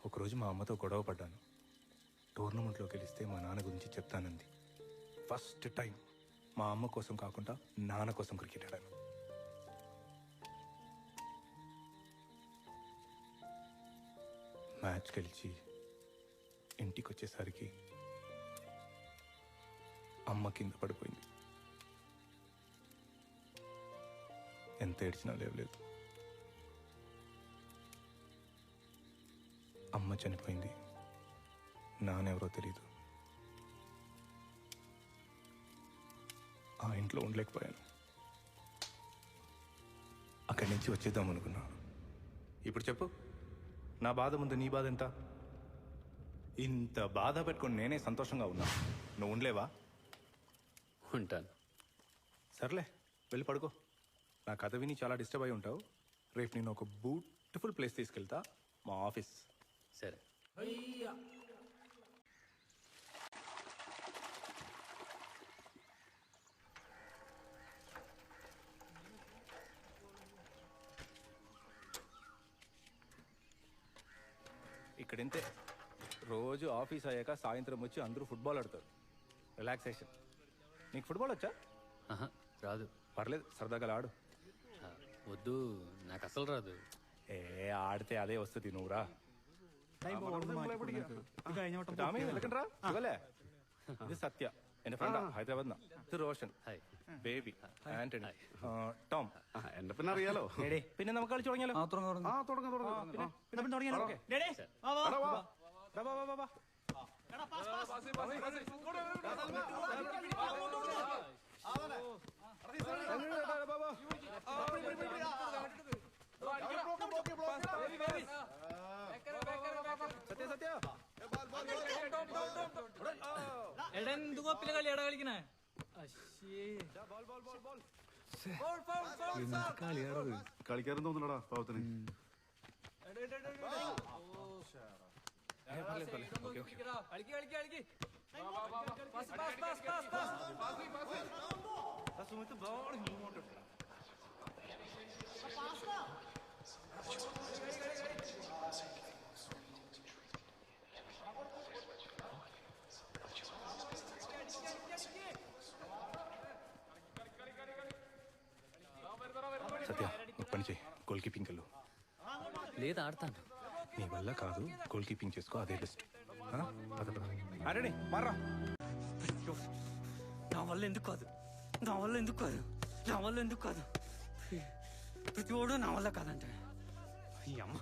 ఒకరోజు మా అమ్మతో గొడవ పడ్డాను. టోర్నమెంట్లో గెలిస్తే మా నాన్న గురించి చెప్తానంది. ఫస్ట్ టైం మా అమ్మ కోసం కాకుండా నాన్న కోసం క్రికెట్ ఆడాను. మ్యాచ్ గెలిచి ఇంటికి వచ్చేసరికి అమ్మ కింద పడిపోయింది. ఎంత ఏడ్చినా లేవలేదు. అమ్మ చనిపోయింది, నాన్నెవరో తెలీదు. ఆ ఇంట్లో ఉండలేకపోయాను. అక్కడి నుంచి వచ్చేద్దాం అనుకున్నా. ఇప్పుడు చెప్పు, నా బాధ ముందు నీ బాధ ఎంత? ఇంత బాధ పెట్టుకొని నేనే సంతోషంగా ఉన్నా, నువ్వు ఉండలేవా? ఉంటాను. సర్లే, వెళ్ళి పడుకో. నా కథ విని చాలా డిస్టర్బ్ అయి ఉంటావు. రేపు నేను ఒక బ్యూటిఫుల్ ప్లేస్ తీసుకెళ్తా, మా ఆఫీస్. సరే. ఇక్కడింతే, రోజు ఆఫీస్ అయ్యాక సాయంత్రం వచ్చి అందరూ ఫుట్బాల్ ఆడతారు. రిలాక్సేషన్. నీకు ఫుట్బాల్ వచ్చా? ఆహా, రాదు. పర్లేదు, సరదాగా ఆడు. వద్దు, నాకు అసలు రాదు. ఏ ఆడితే అదే వస్తుంది, నువ్వురా. ఇది సత్య, എന്റെ ഫ്രണ്ടാ, ഹൈദരാബാദ്. ഇത് റോഷൻ, ബേബി, ആന്റണി, ടോം. എന്നെ പിന്നെ അറിയാലോ. പിന്നെ നമുക്ക് കളിച്ചു തുടങ്ങിയാലോ? സത്യ സത്യ ఎందుకో పిల్లగాళ్ళు ఎడ కలిగిన കളിക്കാരും തോന്നുന്നടാ പാവത്തിന്. సత్య, ఒక పని చేయి, గోల్ కీపింగ్ వెళ్ళు. లేదు, ఆడతాను. నీ వల్ల కాదు, గోల్ కీపింగ్ చేసుకో, అదే బెస్ట్. ఆంటనీ మార్రా. నా వల్ల ఎందుకు కాదు, నా వల్ల ఎందుకు కాదు, నా వల్ల ఎందుకు కాదు. ప్రతి ఓడు నా వల్ల కాదంటే అమ్మ.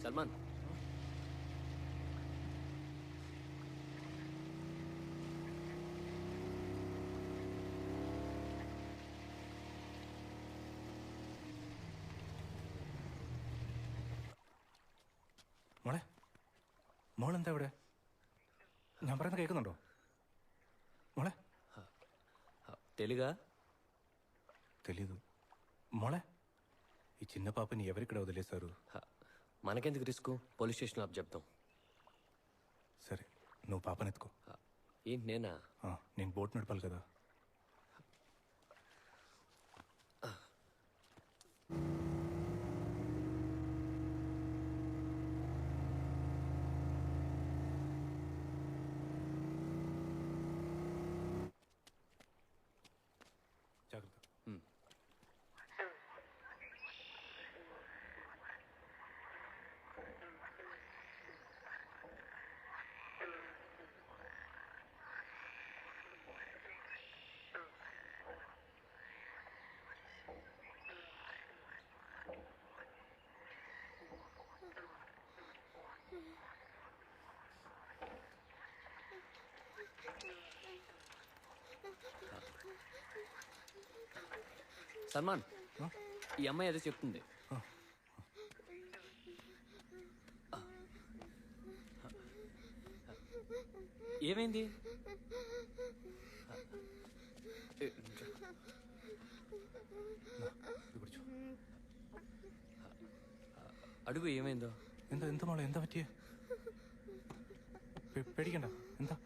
సల్మాన్, മോളെ, മോളെന്താ ഇവിടെ? ഞാൻ പറയുന്നത് കേൾക്കുന്നുണ്ടോ മോളെ? తెలుగా? తెలీదు మోళే. ఈ చిన్న పాపని ఎవరిక్కడ వదిలేశారు? మనకెందుకు రిస్క్, పోలీస్ స్టేషన్లో అప్ చెప్తాం. సరే, నువ్వు పాపనెత్తుకో. ఏంటి నేనా? నేను బోట్ నడపాలి కదా. జాగ్రత్త. సల్మాన్, ఈ అమ్మాయి ఏదో చెప్తుంది. ఏమైంది? അടുക ഏമേന്തോ എന്താ എന്താ മോളെ എന്താ പറ്റിയ പേടിക്കണ്ട എന്താ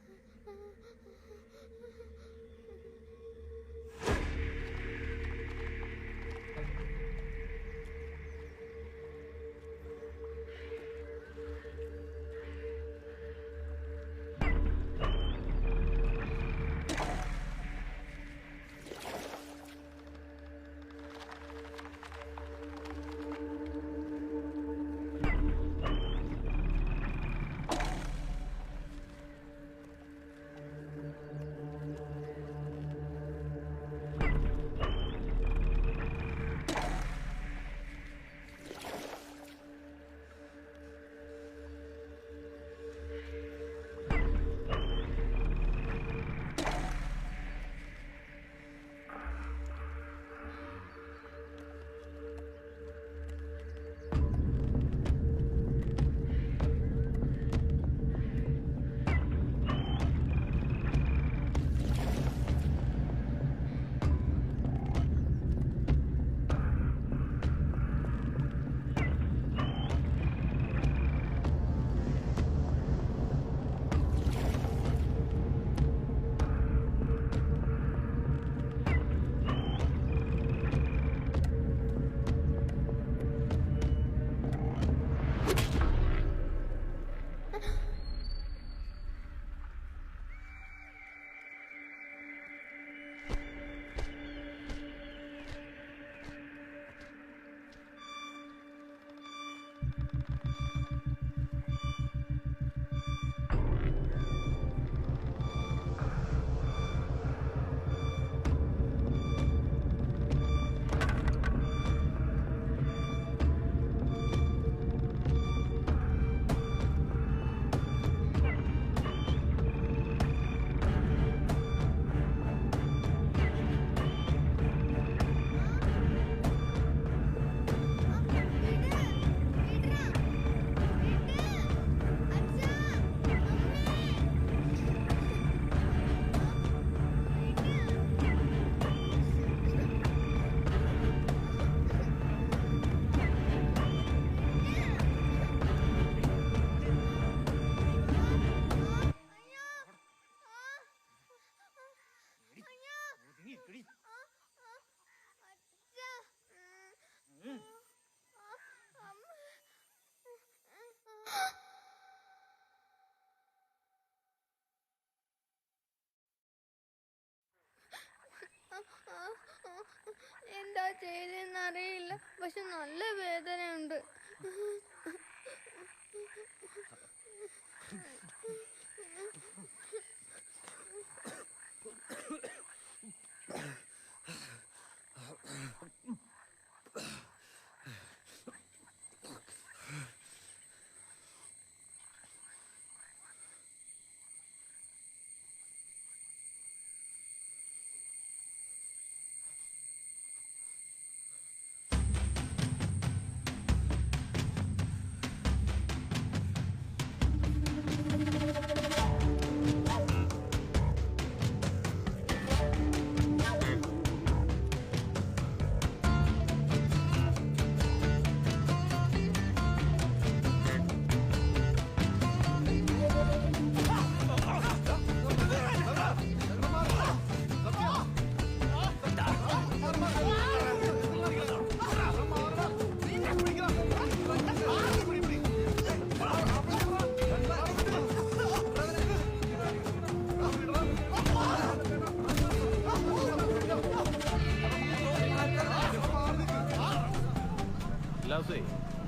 എന്താ ചെയ്തെന്നറിയില്ല, പക്ഷെ നല്ല വേദനയുണ്ട്.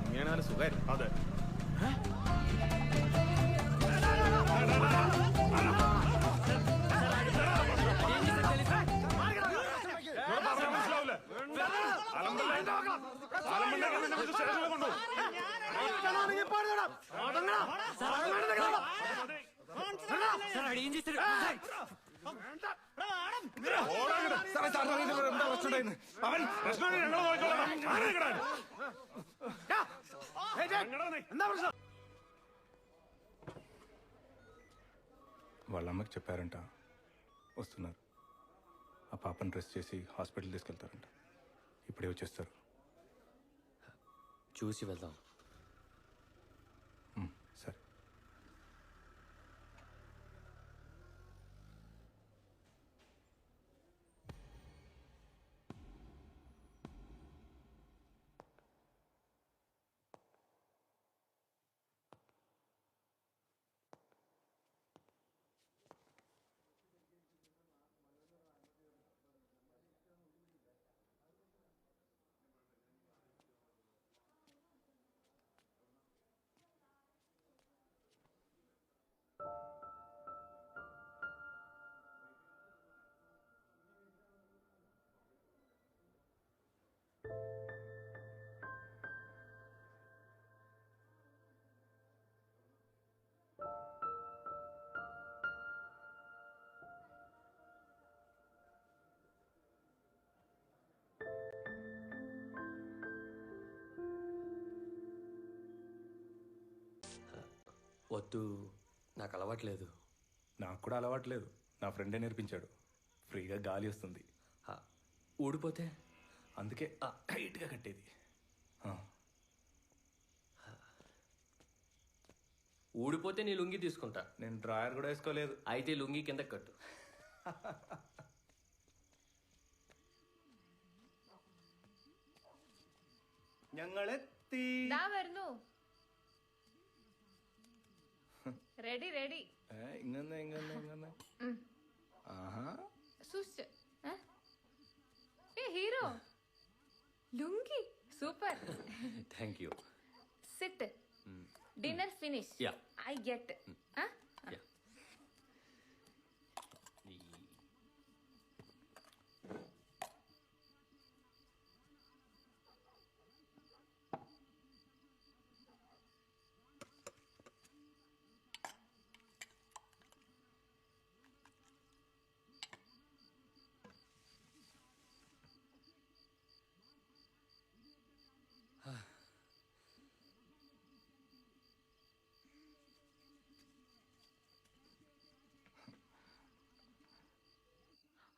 ഇങ്ങനെ നല്ല സുഖമായിരുന്നു. അതെ సార్ ఏం చేస్తారు? സാറേ, സാറിന് അറിയില്ല എന്താ പ്രശ്നം അവൻ പ്രശ്നം ഞങ്ങൾ നോക്കിക്കോളാം. എന്താ പ്രശ്നം? వాళ్ళ అమ్మకి చెప్పారంట వస్తున్నారు. ఆ పాపను డ్రెస్ చేసి హాస్పిటల్ తీసుకెళ్తారంట. ఇప్పుడే వచ్చేస్తారు. చూసి వెళ్దాం. సరే. వద్దు, నాకు అలవాట్లేదు. నాకు కూడా అలవాట్లేదు. నా ఫ్రెండే నేర్పించాడు. ఫ్రీగా గాలి వస్తుంది. ఊడిపోతే అందుకే టైట్గా కట్టేది. ఊడిపోతే నీ లుంగి తీసుకుంటా. నేను డ్రాయర్ కూడా వేసుకోలేదు. అయితే లుంగి కింద కట్టు. ഞങ്ങളെത്തി. ദാ വരുന്നു. Ready ready. ഇങ്ങനെ ആഹാ സൂക്ഷിച്ച്. ഏ hero, lungi super. Thank you. Sit. Dinner finish. Yeah. I get. അയ്യോ,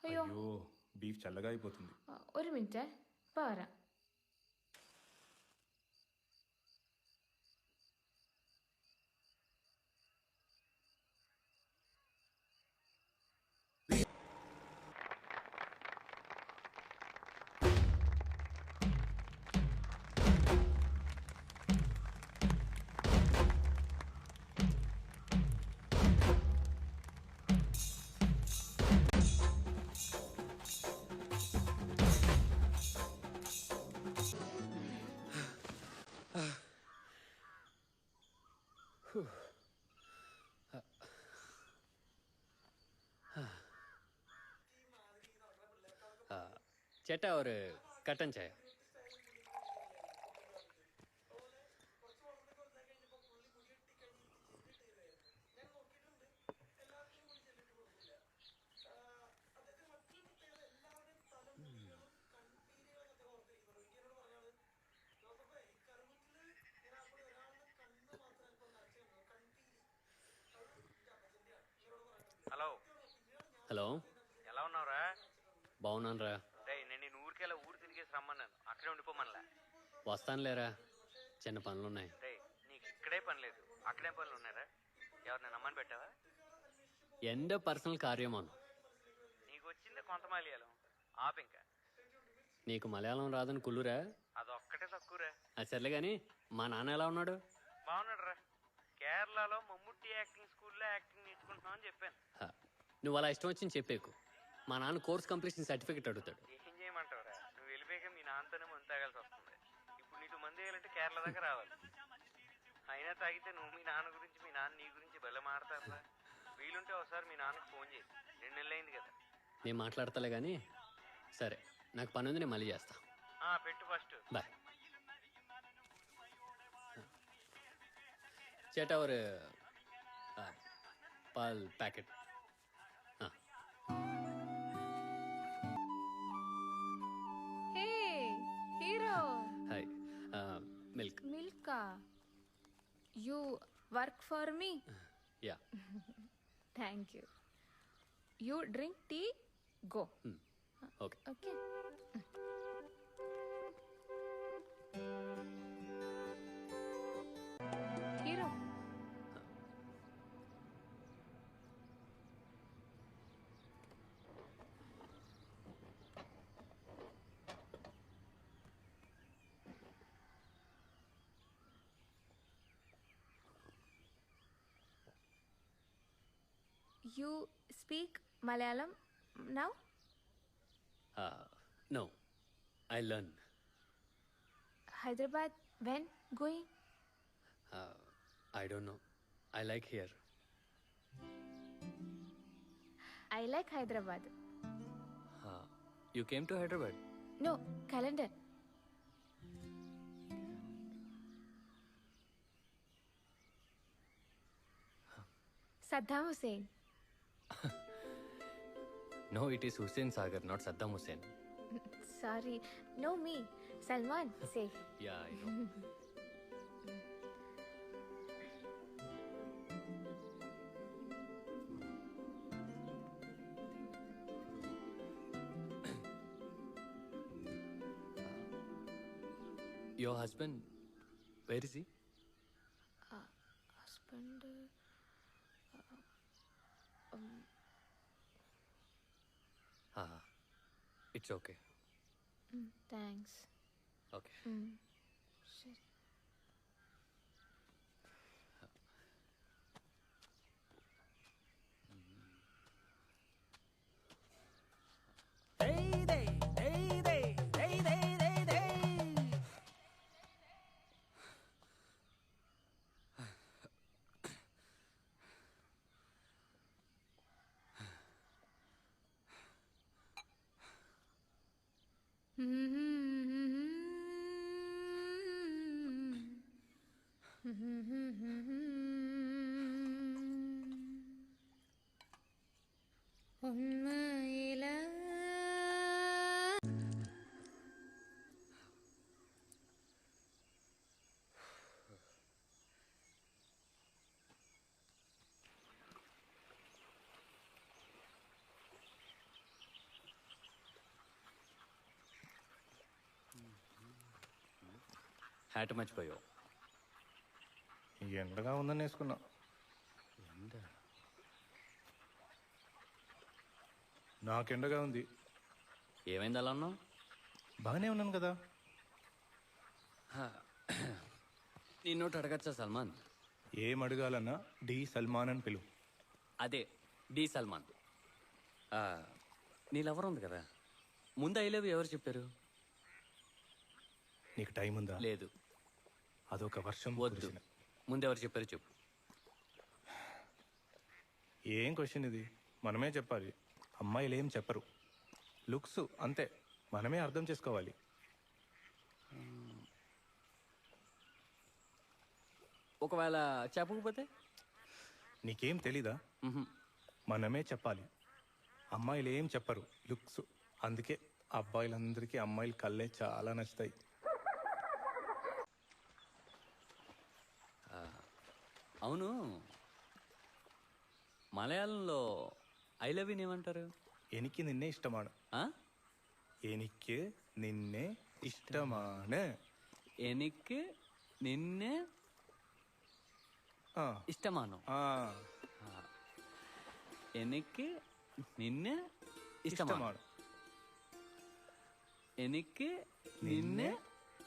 అయ్యో బీఫ్ చల్లగా అయిపోతుంది. ഒരു മിനിറ്റ് ഇപ്പൊ വരാം. ചേട്ടാ ഒരു കട്ടൻ ചായ. హలో హలో, ఎలా ఉన్నావురా? బాగున్నాను రా. నేను నేను ఊరికెలా ఊరు తిరిగేసి రమ్మన్నాను. అక్కడే ఉండిపోమనలా. వస్తానులేరా, చిన్న పనులున్నాయి. నీకు ఇక్కడే పని లేదు, అక్కడే పనులు ఉన్నారా? ఎవరిని నమ్మని పెట్టావా? എൻ്റെ పర్సనల్ కార్యమాను. నీకు వచ్చింది కొంత మలయాళం, ఆపింకా. నీకు మలయాళం రాదని కుళ్ళురా? అదొక్కటే తక్కువరా. అది సర్లే కానీ మా నాన్న ఎలా ఉన్నాడు? బాగున్నాడు రా. కేరళలో మమ్ముట్టి యాక్టింగ్ స్కూల్లో యాక్టింగ్ నేర్చుకుంటున్నావు అని చెప్పాను. నువ్వు అలా ఇష్టం వచ్చింది చెప్పేకు. మా నాన్న కోర్స్ కంప్లీషన్ సర్టిఫికెట్ అడుగుతాడు. ఏం చేయమంటావురా? నువ్వు వెళ్ళిపోయాక మీ నాన్నతోనే మందు తాగాల్సి వస్తుంది. ఇప్పుడు నీకు మందు వేయాలంటే కేరళ దాకా రావాలి. అయినా తాగితే నువ్వు మీ నాన్న గురించి, మీ నాన్న నీ గురించి బెల్ల మాడతారా? వీలుంటే ఒకసారి మీ నాన్నకు ఫోన్ చేయి. 2 నెలలు అయింది కదా. నేను మాట్లాడతలే కానీ సరే, నాకు పని ఉంది, నేను మళ్ళీ చేస్తా. పెట్టు ఫస్ట్. బాయ్. ചേട്ടാ ഒരു പാൽ പാക്കറ്റ്. డ్రింకా you work for me yeah thank you you drink tea go okay okay hero You speak Malayalam now? No I learn Hyderabad, when going? I don't know I like here I like Hyderabad. You came to Hyderabad No, calendar. Saddam Hussein. No it is Hussain Sagar not Saddam Hussein Sorry, no me. Salman, say. Yeah I know your husband where is he Husband. It's okay Thanks. Okay Sure. Hat మర్చిపోయావు ఎండగా ఉందని వేసుకున్నా. నాకెండగా ఉంది. ఏమైంది అలా అన్నావు? బాగానే ఉన్నాను కదా. నిన్నోటి అడగచ్చా సల్మాన్? ఏం అడగాలన్నా డి సల్మాన్ అని పిలువు. అదే డి సల్మాన్. నీ లవర్ ఉంది కదా, ముందు ఐ లవ్ ఎవరు చెప్పారు? నీకు టైం ఉందా? లేదు. అదొక వర్షం వద్దు, కురిసిన. ముందు ఎవరు చెప్పారు చెప్పు. ఏం క్వశ్చన్ ఇది? మనమే చెప్పాలి. అమ్మాయిలు ఏం చెప్పరు. లుక్స్ అంతే, మనమే అర్థం చేసుకోవాలి. ఒకవేళ చెప్పకపోతే? నీకేం తెలీదా? మనమే చెప్పాలి. అమ్మాయిలు ఏం చెప్పరు, లుక్స్. అందుకే అబ్బాయిలందరికీ అమ్మాయిల కళ్ళే చాలా నచ్చుతాయి. అవును, మలయాళంలో ఐ లవ్ యూని ఏమంటారు? ఎనికి నిన్నే ఇష్టమాను. ఎనికి నిన్నే ఇష్టమాను. ఎనికి నిన్నే ఇష్టమాను. ఎనికి నిన్నే ఇష్టమాను. ఎనికి నిన్నే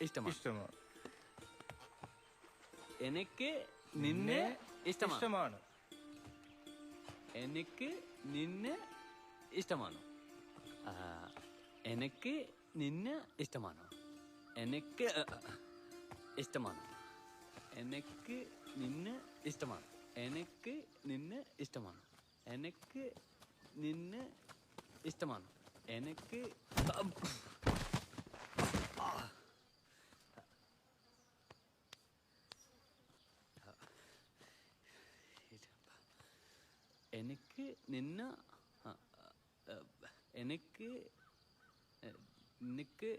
ఇష్టమాను. ఇష్టమాను. ఎనికి నిన్నే ఇష్టమాను. ఇష్టమాను. എനിക്ക് നിന്നെ ഇഷ്ടമാണോ? എനിക്ക് നിന്നെ ഇഷ്ടമാണോ? എനിക്ക് ഇഷ്ടമാണോ? എനിക്ക് നിന്നെ ഇഷ്ടമാണോ? എനിക്ക് നിന്നെ ഇഷ്ടമാണോ? എനിക്ക് നിന്നെ ഇഷ്ടമാണോ? എനിക്ക് എനിക്ക് നിന്നെ എനിക്ക് നിനക്ക്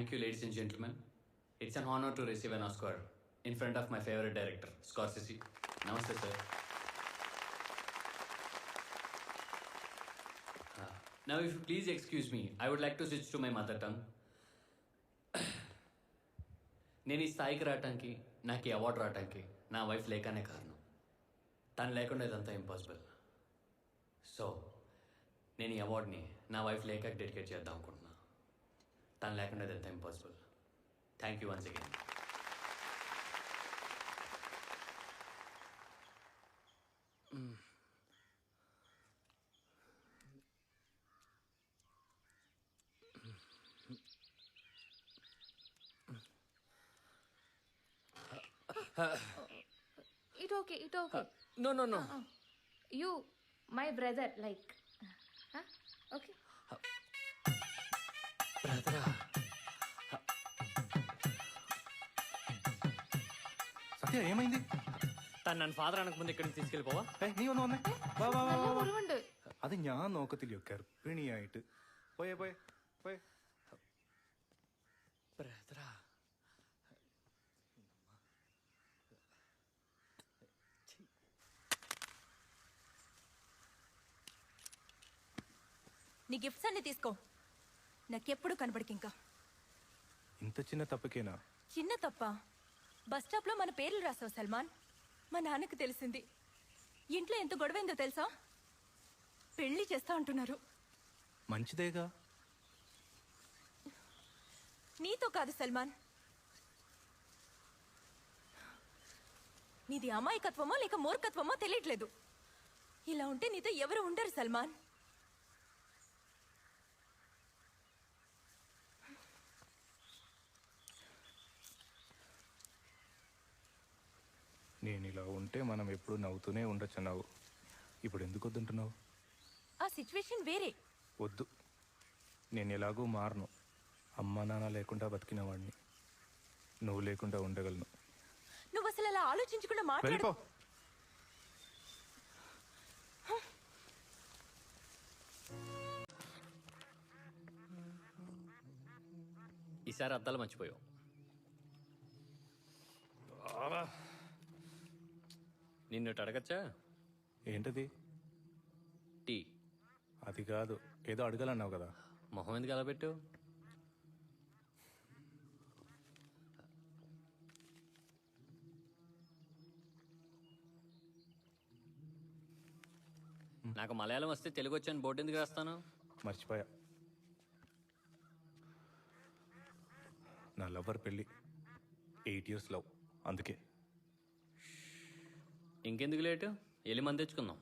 Thank you, ladies and gentlemen. It's an honor to receive an Oscar in front of my favorite director, Scorsese. Namaste, sir. Now, if you please excuse me, I would like to switch to my mother tongue. నేను ఈ స్థాయికి రావటానికి, నాకు ఈ award రావటానికి నా wife లేకనే కారణం. తను లేకుండా ఇదంతా ఇంపాసిబుల్. సో నేను ఈ అవార్డ్ని నా వైఫ్ లేక డెడికేట్ చేద్దాం అనుకుంటున్నా. తను లేకుండా ఇదంతా impossible. Thank you once again. It okay, it okay. No. You, my brother, like. Huh? Okay. బ్రదరా, సత్య ఏమైంది? తను నన్ను ఫాదర్ అనకముందు ఇక్కడి నుంచి తీసుకెళ్ళిపోవా? നീ ഒന്ന് വന്നേ. വാ വാ വാ വാ, വാ. മുറിവുണ്ട്. അത് ഞാൻ നോക്കത്തില്ലയോ ഗർഭിണിയായിട്ട്. പോയേ പോയേ പോയേ. బ్రదరా, నీ గిఫ్ట్స్ అన్ని తీసుకో. నాకెప్పుడు కనబడికి ఇంకా ఇంత చిన్న తప్పకేనా? చిన్న తప్ప. బస్ స్టాప్ లో మన పేర్లు రాసావు సల్మాన్. మా నాన్నకు తెలిసింది. ఇంట్లో ఎంత గొడవైందో తెలుసా? పెళ్లి చేస్తా అంటున్నారు. మంచిదేగా. నీతో కాదు సల్మాన్. నీది అమాయకత్వమో లేక మూర్ఖత్వమో తెలియట్లేదు. ఇలా ఉంటే నీతో ఎవరు ఉండరు సల్మాన్. నేను ఇలా ఉంటే మనం ఎప్పుడు నవ్వుతూనే ఉండొచ్చు అన్నావు. ఇప్పుడు ఎందుకు వద్దంటున్నావు? ఆ సిచ్యువేషన్ వేరే. వద్దు, నేను ఎలాగూ మారను. అమ్మ నాన్న లేకుండా బతికిన వాడిని. నువ్వు లేకుండా ఉండగలను. నువ్వు అసలు అలా ఆలోచించకుండా మాట్లాడు. వెళ్ళిపో. ఈసారి అద్దాలు మర్చిపోయావు. నిన్ను అడగచ్చా? ఏంటది? టీ. అది కాదు, ఏదో అడగాలన్నావు కదా. మొహం ఎందుకు అలా పెట్టావు? నాకు మలయాళం వస్తే తెలుగు వచ్చాను బోర్డు ఎందుకు రాస్తాను? మర్చిపోయా. నా లవ్వర్ పెళ్ళి 8 years లవ్, అందుకే. ఇంకెందుకు లేటు? వెళ్ళి మంది తెచ్చుకుందాం.